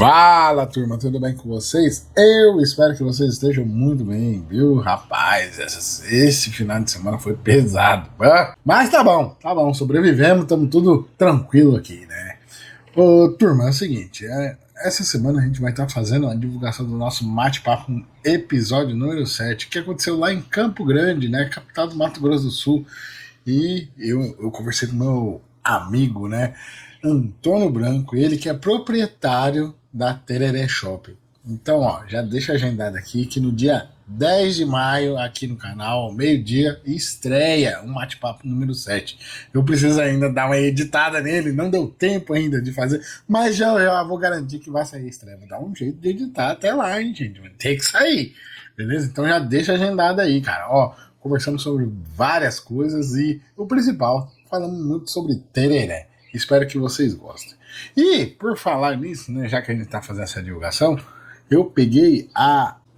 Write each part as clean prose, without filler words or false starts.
Fala, turma, tudo bem com vocês? Eu espero que vocês estejam muito bem, viu? Rapaz, esse final de semana foi pesado, mas tá bom, sobrevivemos, estamos tudo tranquilo aqui, né? Ô, turma, é o seguinte, essa semana a gente vai estar fazendo a divulgação do nosso bate-papo episódio número 7, que aconteceu lá em Campo Grande, né, capital do Mato Grosso do Sul, e eu conversei com meu amigo, né, Antônio Branco, ele que é proprietário da Tereré Shopping. Então, ó, já deixa agendado aqui que no dia 10 de maio, aqui no canal, ao meio-dia, estreia um bate-papo número 7. Eu preciso ainda dar uma editada nele, não deu tempo ainda de fazer, mas já vou garantir que vai sair a estreia. Vou dar um jeito de editar até lá, hein, gente? Vai ter que sair, beleza? Então já deixa agendado aí, cara. Ó, conversamos sobre várias coisas e o principal, falamos muito sobre Tereré. Espero que vocês gostem. E, por falar nisso, né, já que a gente tá fazendo essa divulgação, eu peguei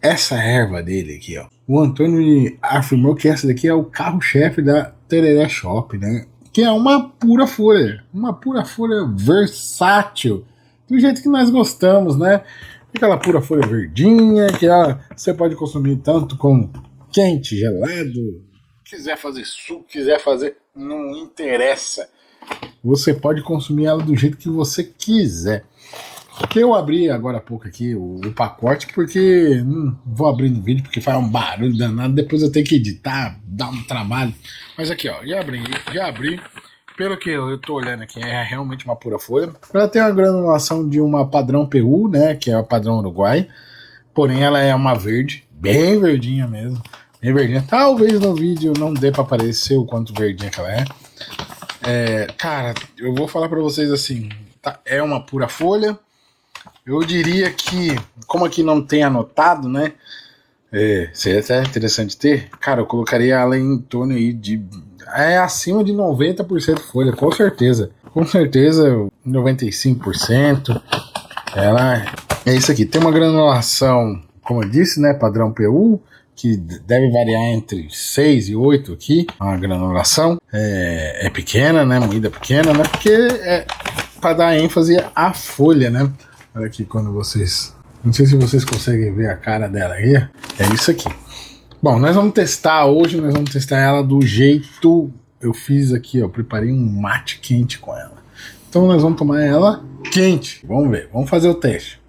essa erva dele aqui, ó. O Antônio afirmou que essa daqui é o carro-chefe da Tereré Shop, né? Que é uma pura folha versátil, do jeito que nós gostamos, né? Aquela pura folha verdinha, que você pode consumir tanto como quente, gelado, quiser fazer suco, quiser fazer, não interessa. Você pode consumir ela do jeito que você quiser. Eu abri agora há pouco aqui o pacote, porque não vou abrir no vídeo, porque faz um barulho danado, depois eu tenho que editar, dá um trabalho. Mas aqui, ó, já abri. Pelo que eu tô olhando aqui, é realmente uma pura folha. Ela tem uma granulação de uma padrão PU, né, que é a padrão Uruguai, porém ela é uma verde, bem verdinha mesmo, bem verdinha. Talvez no vídeo não dê pra aparecer o quanto verdinha que ela é. Cara, eu vou falar pra vocês assim, tá, é uma pura folha. Eu diria que, como aqui não tem anotado, né, seria até interessante ter, cara, eu colocaria ela em torno aí de, acima de 90% folha, com certeza, 95%, ela é isso aqui, tem uma granulação, como eu disse, né, padrão PU, que deve variar entre 6 e 8 aqui, a granulação é pequena, né, moída pequena, né, porque é para dar ênfase à folha, né. Olha aqui, quando vocês, não sei se vocês conseguem ver a cara dela aí, é isso aqui. Bom, nós vamos testar ela do jeito, eu fiz aqui, ó, preparei um mate quente com ela. Então nós vamos tomar ela quente, vamos ver, vamos fazer o teste.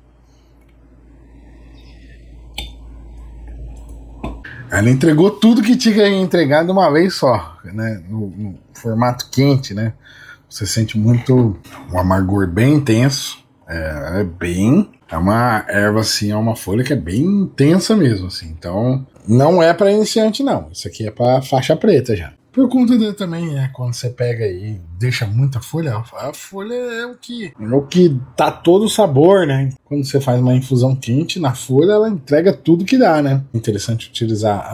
Ela entregou tudo que tinha que entregar de uma vez só, né? No formato quente, né? Você sente muito um amargor bem intenso. É uma erva assim, é uma folha que é bem intensa mesmo, assim. Então, não é para iniciante, não. Isso aqui é para faixa preta já. Por conta dele também, quando você pega e deixa muita folha, a folha é o que dá todo o sabor, né? Quando você faz uma infusão quente na folha, ela entrega tudo que dá, né? Interessante utilizar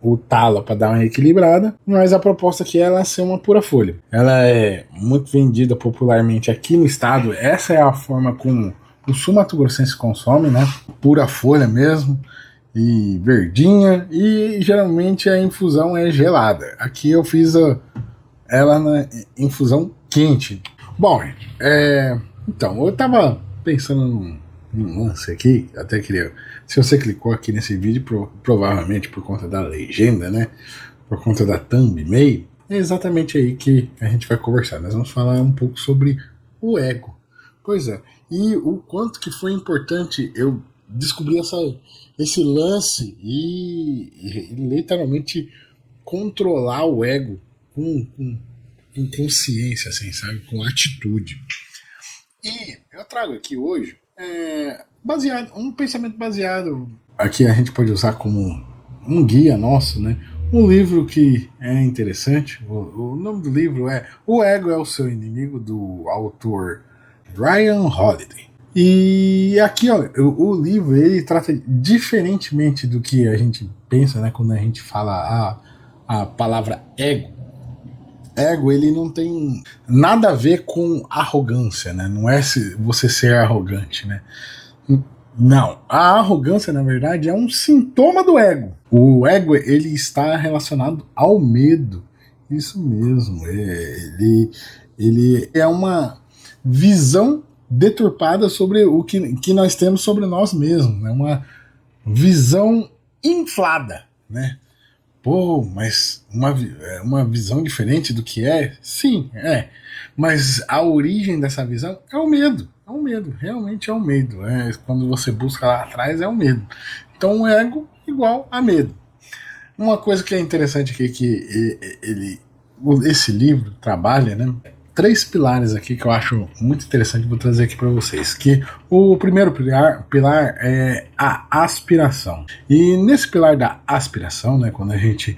o talo para dar uma equilibrada, mas a proposta aqui é ela ser uma pura folha. Ela é muito vendida popularmente aqui no estado, essa é a forma como o sul mato-grossense consome, né? Pura folha mesmo. E verdinha, e geralmente a infusão é gelada. Aqui eu fiz ela na infusão quente. Bom, então, eu tava pensando num lance aqui, até queria. Se você clicou aqui nesse vídeo, provavelmente por conta da legenda, né? Por conta da thumbnail, é exatamente aí que a gente vai conversar. Nós vamos falar um pouco sobre o ego. Pois é, e o quanto que foi importante eu descobrir esse lance e literalmente controlar o ego com consciência, assim, sabe? Com atitude. E eu trago aqui hoje um pensamento baseado. Aqui a gente pode usar como um guia nosso, né? Um livro que é interessante. O nome do livro é O Ego é o Seu Inimigo, do autor Ryan Holiday. E aqui, ó, o livro ele trata diferentemente do que a gente pensa, né, quando a gente fala a palavra ego. Ego, ele não tem nada a ver com arrogância, né? Não é você ser arrogante, né? Não, a arrogância, na verdade, é um sintoma do ego. O ego, ele está relacionado ao medo. Isso mesmo, ele é uma visão deturpada sobre o que nós temos sobre nós mesmos, né? Uma visão inflada, né? Pô, mas uma visão diferente do que é? Sim, é. Mas a origem dessa visão é o medo. É o medo, realmente é o medo. Quando você busca lá atrás, é o medo. Então, o ego igual a medo. Uma coisa que é interessante aqui que esse livro trabalha, né? 3 pilares aqui que eu acho muito interessante, vou trazer aqui para vocês. Que o primeiro pilar é a aspiração. E nesse pilar da aspiração, né, quando a gente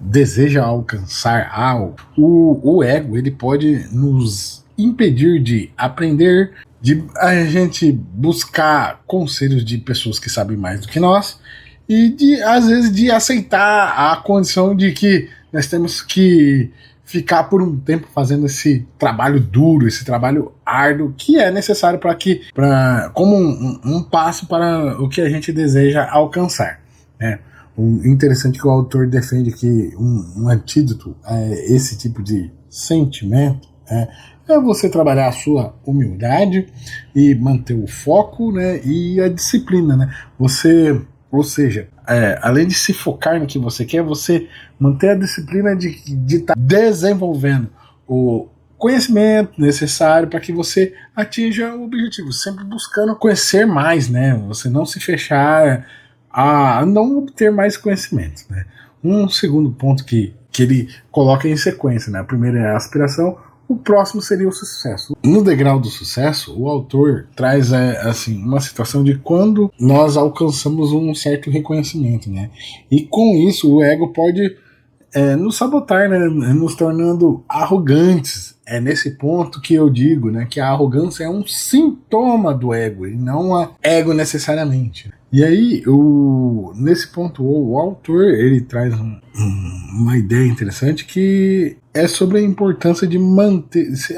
deseja alcançar algo, o ego ele pode nos impedir de aprender, de a gente buscar conselhos de pessoas que sabem mais do que nós e às vezes de aceitar a condição de que nós temos que ficar por um tempo fazendo esse trabalho duro, esse trabalho árduo que é necessário como um passo para o que a gente deseja alcançar, né? O interessante é que o autor defende que um antídoto a esse tipo de sentimento é você trabalhar a sua humildade e manter o foco, né, e a disciplina, né? Ou seja, além de se focar no que você quer, você manter a disciplina de estar desenvolvendo o conhecimento necessário para que você atinja o objetivo, sempre buscando conhecer mais, né? Você não se fechar a não obter mais conhecimento, né? Um segundo ponto que ele coloca em sequência, né? A primeira é a aspiração, o próximo seria o sucesso. No degrau do sucesso, o autor traz assim, uma situação de quando nós alcançamos um certo reconhecimento, né? E com isso o ego pode nos sabotar, né? Nos tornando arrogantes. É nesse ponto que eu digo, né, que a arrogância é um sintoma do ego e não a ego necessariamente. E aí, nesse ponto, o autor ele traz uma ideia interessante que é sobre a importância de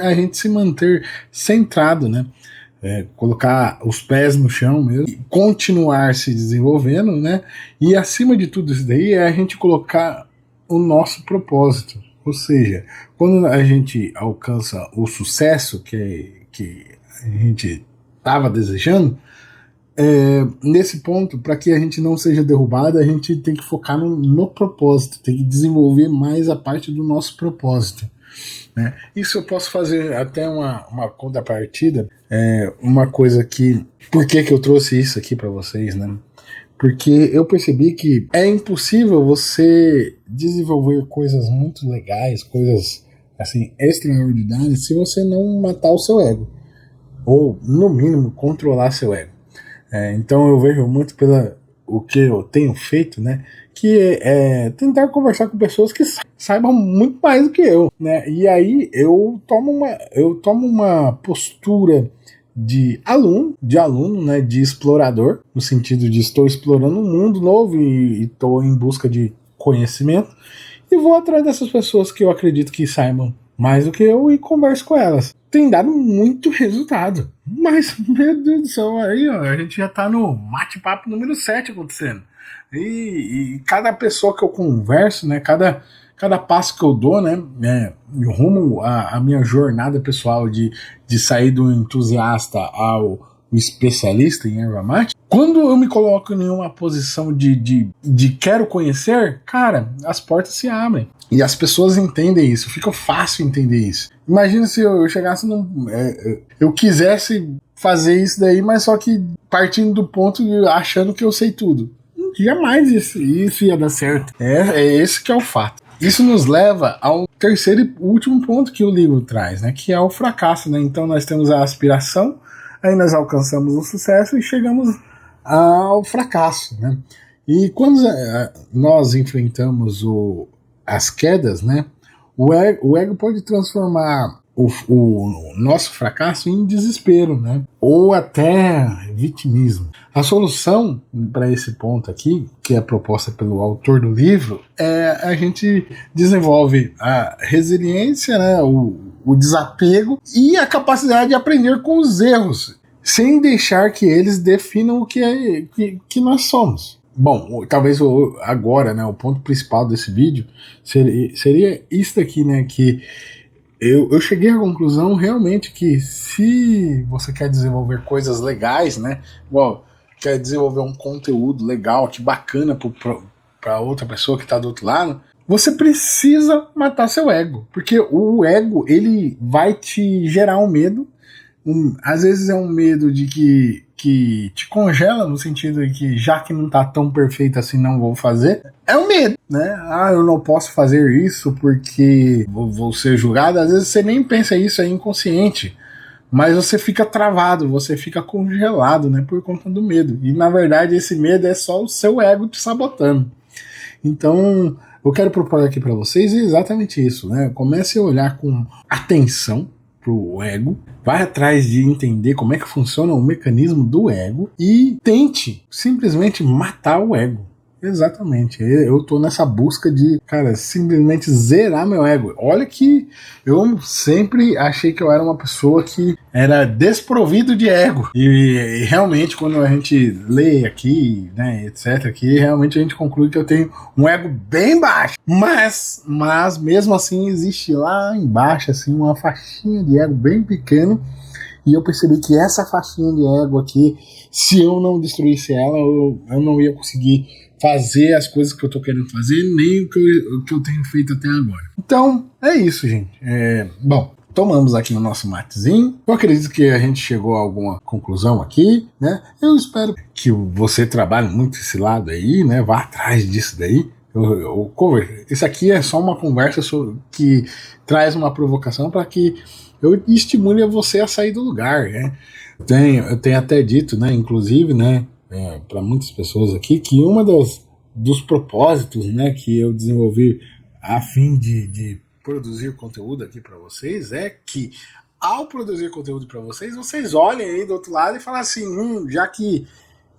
a gente se manter centrado, né? Colocar os pés no chão mesmo, e continuar se desenvolvendo, né? E acima de tudo isso daí é a gente colocar o nosso propósito. Ou seja, quando a gente alcança o sucesso que a gente estava desejando, nesse ponto, para que a gente não seja derrubado, a gente tem que focar no propósito, tem que desenvolver mais a parte do nosso propósito, né? Isso eu posso fazer até uma contrapartida, uma coisa que... Por que eu trouxe isso aqui para vocês, né? Porque eu percebi que é impossível você desenvolver coisas muito legais, coisas assim extraordinárias, se você não matar o seu ego, ou no mínimo controlar seu ego. Então eu vejo muito o que eu tenho feito, né, que é tentar conversar com pessoas que saibam muito mais do que eu, né? E aí eu tomo uma postura de aluno, né, de explorador, no sentido de estou explorando um mundo novo e estou em busca de conhecimento, e vou atrás dessas pessoas que eu acredito que saibam mais do que eu e converso com elas. Tem dado muito resultado. Mas, meu Deus do céu, aí ó, a gente já tá no bate-papo número 7 acontecendo. E cada pessoa que eu converso, né, cada passo que eu dou, né, rumo à minha jornada pessoal de sair do entusiasta ao especialista em erva mate, quando eu me coloco em uma posição de quero conhecer, cara, as portas se abrem. E as pessoas entendem isso, fica fácil entender isso. Imagina se eu chegasse eu quisesse fazer isso daí, mas só que partindo do ponto de achando que eu sei tudo. Jamais isso ia dar certo. Esse que é o fato. Isso nos leva ao terceiro e último ponto que o livro traz, né, que é o fracasso, né? Então nós temos a aspiração, aí nós alcançamos o sucesso e chegamos ao fracasso, né? E quando nós enfrentamos as quedas, né, o ego pode transformar o nosso fracasso em desespero, né, ou até vitimismo. A solução para esse ponto aqui, que é proposta pelo autor do livro, a gente desenvolve a resiliência, né, o desapego e a capacidade de aprender com os erros, sem deixar que eles definam o que nós somos. Bom, talvez agora, né, o ponto principal desse vídeo seria isso aqui, né, que eu cheguei à conclusão realmente que se você quer desenvolver coisas legais, né? Igual, quer desenvolver um conteúdo legal, que bacana para outra pessoa que está do outro lado, você precisa matar seu ego. Porque o ego, ele vai te gerar um medo. Às vezes é um medo de que te congela, no sentido de que já que não tá tão perfeito assim, não vou fazer. É um medo, né? Ah, eu não posso fazer isso porque vou ser julgado. Às vezes você nem pensa isso, é inconsciente. Mas você fica travado, você fica congelado, né? Por conta do medo. E na verdade esse medo é só o seu ego te sabotando. Então, eu quero propor aqui para vocês exatamente isso, né? Comece a olhar com atenção pro ego, vai atrás de entender como é que funciona o mecanismo do ego e tente simplesmente matar o ego. Exatamente, eu tô nessa busca de, cara, simplesmente zerar meu ego. Olha que eu sempre achei que eu era uma pessoa que era desprovido de ego. E realmente, quando a gente lê aqui, né, etc, aqui, realmente a gente conclui que eu tenho um ego bem baixo. Mas mesmo assim existe lá embaixo, assim, uma faixinha de ego bem pequeno. E eu percebi que essa faixinha de ego aqui, se eu não destruísse ela, eu não ia conseguir fazer as coisas que eu tô querendo fazer, nem o que eu tenho feito até agora. Então, é isso, gente. Bom, tomamos aqui o nosso matezinho. Eu acredito que a gente chegou a alguma conclusão aqui, né? Eu espero que você trabalhe muito esse lado aí, né? Vá atrás disso daí. Isso aqui é só uma conversa que traz uma provocação para que eu estimule você a sair do lugar, né? Eu tenho até dito, né, inclusive, né, para muitas pessoas aqui, que uma dos propósitos, né, que eu desenvolvi a fim de produzir conteúdo aqui para vocês é que, ao produzir conteúdo para vocês, vocês olhem aí do outro lado e falem assim, já que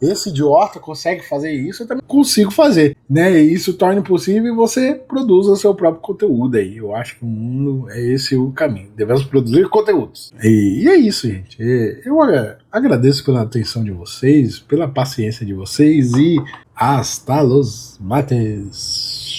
esse idiota consegue fazer isso, eu também consigo fazer, né? E isso torna possível e você produz o seu próprio conteúdo aí. Eu acho que o mundo é esse o caminho. Devemos produzir conteúdos. E é isso, gente. Eu agradeço pela atenção de vocês, pela paciência de vocês e hasta los mates.